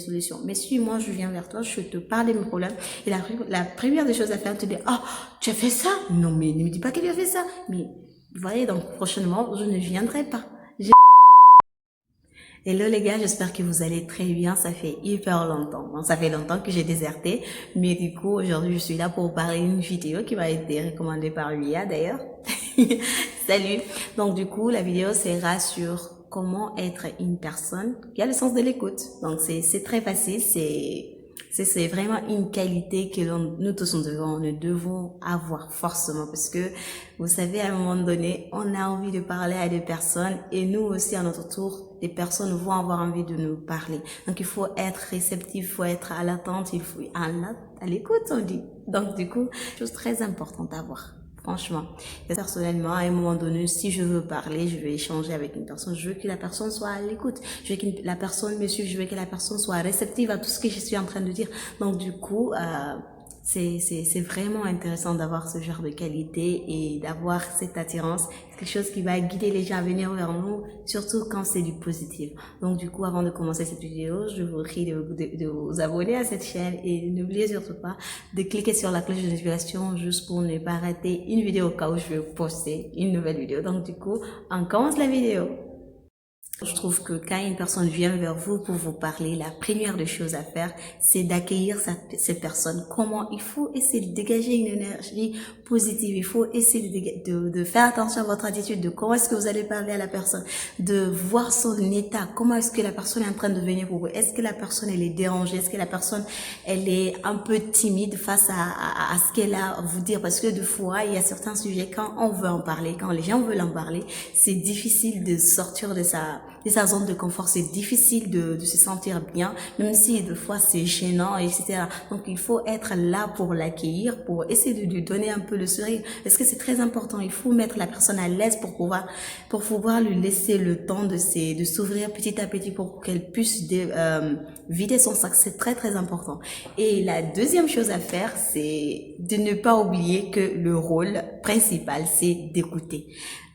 solution. Mais si moi je viens vers toi, je te parle de mes problèmes et la première des choses à faire, tu te dis, ah, tu as fait ça? Non, mais ne me dis pas que tu as fait ça. Mais, vous voyez, donc prochainement, je ne viendrai pas. Hello les gars, j'espère que vous allez très bien, ça fait hyper longtemps. Bon, ça fait longtemps que j'ai déserté, mais du coup aujourd'hui je suis là pour parler d'une vidéo qui m'a été recommandée par Lia d'ailleurs. Salut. Donc du coup la vidéo sera sur comment être une personne qui a le sens de l'écoute. Donc c'est très facile, c'est vraiment une qualité que nous tous nous devons avoir forcément parce que vous savez à un moment donné on a envie de parler à des personnes et nous aussi à notre tour des personnes vont avoir envie de nous parler. Donc il faut être réceptif, il faut être à l'attente, il faut à l'écoute on dit. Donc du coup chose très importante à voir. Franchement, personnellement, à un moment donné, si je veux parler, je vais échanger avec une personne, je veux que la personne soit à l'écoute, je veux que la personne me suive, je veux que la personne soit réceptive à tout ce que je suis en train de dire. Donc du coup, c'est vraiment intéressant d'avoir ce genre de qualité et d'avoir cette attirance, quelque chose qui va guider les gens à venir vers nous, surtout quand c'est du positif. Donc du coup, avant de commencer cette vidéo, je vous prie de vous abonner à cette chaîne et n'oubliez surtout pas de cliquer sur la cloche de notification juste pour ne pas rater une vidéo au cas où je vais poster une nouvelle vidéo. Donc du coup, on commence la vidéo. Je trouve que quand une personne vient vers vous pour vous parler, la première des choses à faire, c'est d'accueillir cette personne. Comment il faut essayer de dégager une énergie positive. Il faut essayer de faire attention à votre attitude, de comment est-ce que vous allez parler à la personne, de voir son état. Comment est-ce que la personne est en train de venir pour vous? Est-ce que la personne, elle est dérangée? Est-ce que la personne, elle est un peu timide face à ce qu'elle a à vous dire? Parce que des fois, il y a certains sujets, quand on veut en parler, quand les gens veulent en parler, c'est difficile de sortir de sa zone de confort, c'est difficile de se sentir bien, même si des fois c'est gênant, etc. Donc il faut être là pour l'accueillir, pour essayer de lui donner un peu le sourire, parce que c'est très important. Il faut mettre la personne à l'aise pour pouvoir lui laisser le temps de s'ouvrir petit à petit pour qu'elle puisse vider son sac. C'est très très important. Et la deuxième chose à faire, c'est de ne pas oublier que le rôle principal, c'est d'écouter.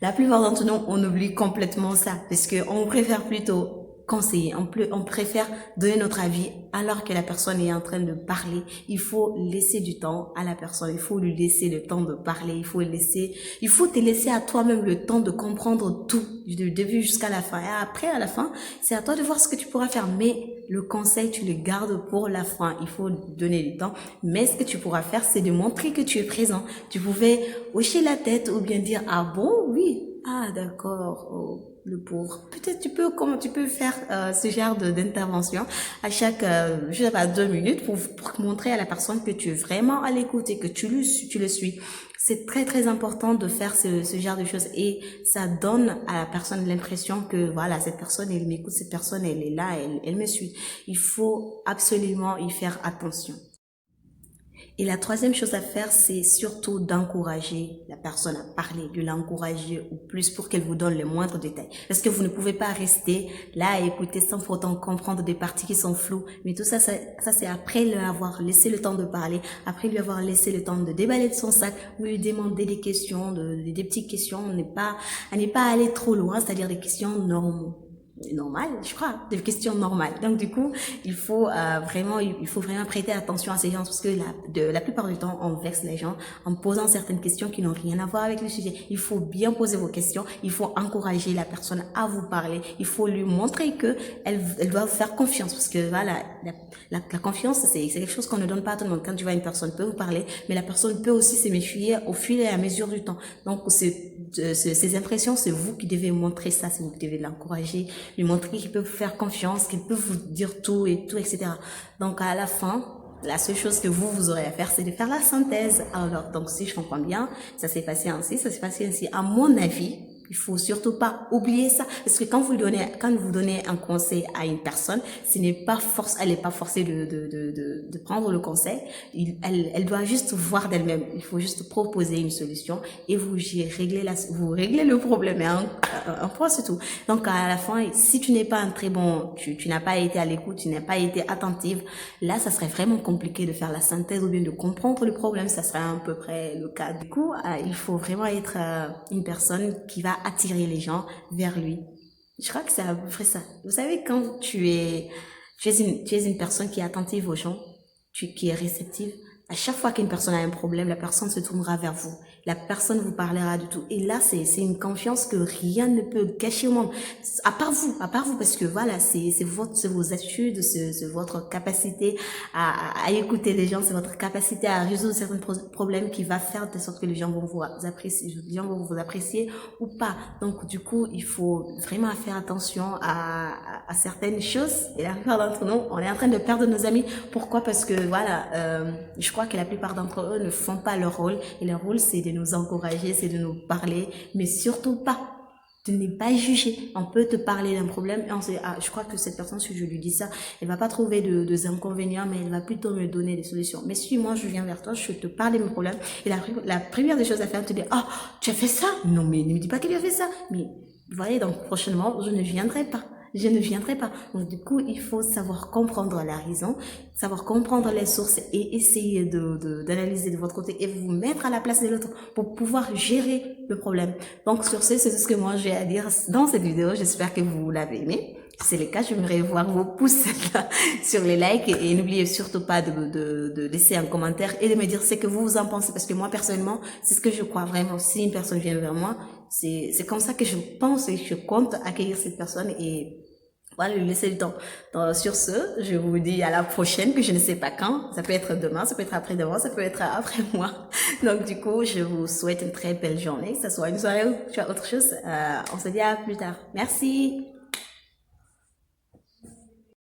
La plupart d'entre nous, on oublie complètement ça parce que on préfère plutôt conseiller, on préfère donner notre avis alors que la personne est en train de parler. Il faut laisser du temps à la personne, il faut lui laisser le temps de parler, il faut te laisser à toi-même le temps de comprendre tout, du début jusqu'à la fin. Et après, à la fin, c'est à toi de voir ce que tu pourras faire, mais le conseil, tu le gardes pour la fin. Il faut donner du temps. Mais ce que tu pourras faire, c'est de montrer que tu es présent. Tu pouvais hocher la tête ou bien dire, ah bon, oui, ah d'accord, oh, le pauvre. Peut-être comment tu peux faire ce genre d'intervention à chaque, je sais pas, 2 minutes pour montrer à la personne que tu es vraiment à l'écoute et que tu le suis. C'est très très important de faire ce genre de choses et ça donne à la personne l'impression que voilà, cette personne elle m'écoute, cette personne elle est là, elle me suit. Il faut absolument y faire attention. Et la troisième chose à faire, c'est surtout d'encourager la personne à parler, de l'encourager au plus pour qu'elle vous donne les moindres détails. Parce que vous ne pouvez pas rester là à écouter sans pourtant comprendre des parties qui sont floues. Mais tout ça, c'est après lui avoir laissé le temps de parler, après lui avoir laissé le temps de déballer de son sac, vous lui demandez des questions, des petites questions, à ne pas aller trop loin, c'est-à-dire des questions normales, je crois, des questions normales. Donc du coup, il faut vraiment prêter attention à ces gens parce que la plupart du temps, on vexe les gens en posant certaines questions qui n'ont rien à voir avec le sujet. Il faut bien poser vos questions, il faut encourager la personne à vous parler, il faut lui montrer que elle doit vous faire confiance parce que voilà, la confiance, c'est quelque chose qu'on ne donne pas à tout le monde. Quand tu vois une personne peut vous parler, mais la personne peut aussi se méfier au fil et à mesure du temps. Donc ces impressions, c'est vous qui devez montrer ça, c'est vous qui devez l'encourager, lui montrer qu'il peut vous faire confiance, qu'il peut vous dire tout et tout, etc. Donc à la fin, la seule chose que vous aurez à faire, c'est de faire la synthèse. Alors, donc si je comprends bien, ça s'est passé ainsi, ça s'est passé ainsi. À mon avis, il faut surtout pas oublier ça. Parce que quand vous donnez un conseil à une personne, elle n'est pas forcée de prendre le conseil. Elle doit juste voir d'elle-même. Il faut juste proposer une solution et vous réglez le problème. Et un point, c'est tout. Donc, à la fin, si tu n'es pas un très bon, tu n'as pas été à l'écoute, tu n'as pas été attentive, là, ça serait vraiment compliqué de faire la synthèse ou bien de comprendre le problème. Ça serait à peu près le cas. Du coup, il faut vraiment être une personne qui va attirer les gens vers lui. Je crois que c'est à peu près ça. Vous savez, quand tu es Tu es une personne qui est attentive aux gens, qui est réceptive. À chaque fois qu'une personne a un problème, la personne se tournera vers vous. La personne vous parlera de tout. Et là, c'est une confiance que rien ne peut gâcher au monde. À part vous, parce que voilà, c'est vos attitudes, c'est votre capacité à écouter les gens, c'est votre capacité à résoudre certains problèmes qui va faire de sorte que les gens vont vous apprécier, les gens vont vous apprécier ou pas. Donc, du coup, il faut vraiment faire attention à certaines choses. Et la plupart d'entre nous, on est en train de perdre nos amis. Pourquoi? Parce que voilà, je crois que la plupart d'entre eux ne font pas leur rôle. Et leur rôle, c'est de nous encourager, c'est de nous parler, mais surtout pas de ne pas juger. On peut te parler d'un problème et on se dit, ah, je crois que cette personne, si je lui dis ça, elle va pas trouver de inconvénients, mais elle va plutôt me donner des solutions. Mais si moi, je viens vers toi, je te parle de mes problèmes et la première des choses à faire, te dire, ah, tu as fait ça? Non, mais ne me dis pas qu'il a fait ça. Mais, vous voyez, donc, prochainement, je ne viendrai pas. Je ne viendrai pas. Donc, du coup, il faut savoir comprendre la raison, savoir comprendre les sources et essayer d'analyser de votre côté et vous mettre à la place de l'autre pour pouvoir gérer le problème. Donc, sur ce, c'est tout ce que moi j'ai à dire dans cette vidéo. J'espère que vous l'avez aimé. Si c'est le cas, j'aimerais voir vos pouces sur les likes et n'oubliez surtout pas de laisser un commentaire et de me dire ce que vous en pensez parce que moi, personnellement, c'est ce que je crois vraiment. Si une personne vient vers moi, c'est comme ça que je pense et je compte accueillir cette personne et voilà, lui laisser le temps. Donc, sur ce, je vous dis à la prochaine, que je ne sais pas quand. Ça peut être demain, ça peut être après-demain, ça peut être après-moi. Donc, du coup, je vous souhaite une très belle journée, que ce soit une soirée ou autre chose. On se dit à plus tard. Merci.